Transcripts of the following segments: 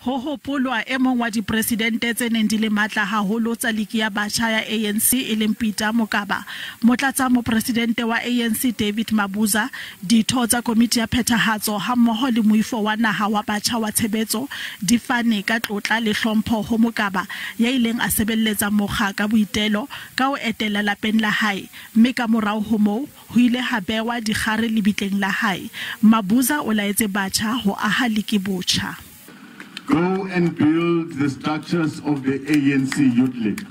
Ho hopolwa e mong wa dipresidente tse neng di le matla haholo tsa liki ya batjha ya ANC e leng Peter Mokaba, Motlatsa mopresidente wa ANC David Mabuza, ditho tsa komiti ya phethahatso hammoho le moifo wa naha wa batjha wa tshebetso di fane ka tlotla le hlompho ho Mokaba ya ileng a sebelletsa mokga ka boitelo ka ho etela lapeng la hae, mme ka morao ho moo ho ile ha bewa dikgare lebitleng la hae. Mabuza o laetse batjha ho aha liki botjha. Go and build the structures of the ANC Youth League.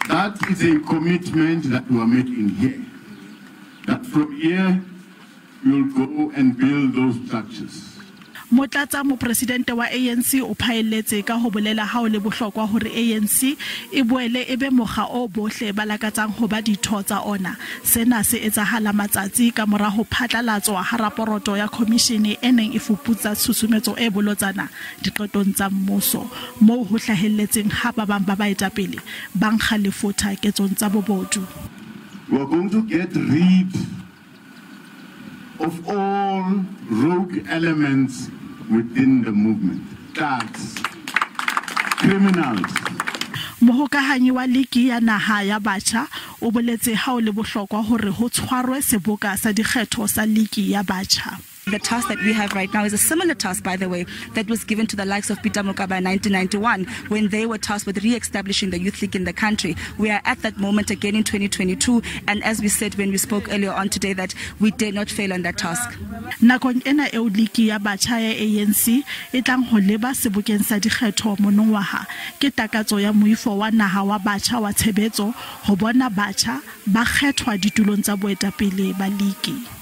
That is a commitment that we are making here. That from here, we will go and build those structures. Motlatsa mopresidente wa ANC o phaelletse ka ho bolela ha o le bohlokwa hore ANC e boele e be mokga o bohle ba lakatsang ho ba ditho tsa ona. Sena se etsahala matsatsi ka mora ho phatlalatswa ha raporoto ya komishene e neng e fuputsa tshusumetso e bolotsana diqetong tsa mmuso moo ho hlahelletseng ha ba bang ba baetapele ba nkga lefotha ketsong tsa bobodu. We are going to get rid of all rogue elements within the movement, thugs, criminals. Mohokahanyi wa liki ya naha ya batjha o boletse ha o le bohlokwa hore ho tshwarwe Seboka sa dikgetho sa liki ya batjha. The task that we have right now is a similar task, by the way, that was given to the likes of Peter Mokaba in 1991 when they were tasked with re-establishing the youth league in the country. We are at that moment again in 2022, and as we said when we spoke earlier on today, that we dare not fail on that task. Nakong ena eo liki ya batjha ya ANC e tlang ho leba Sebokeng sa dikgetho monongwaha ke takatso ya moifo wa naha wa batjha wa tshebetso ho bona batjha ba kgethwa ditulong tsa boetapele ba liki.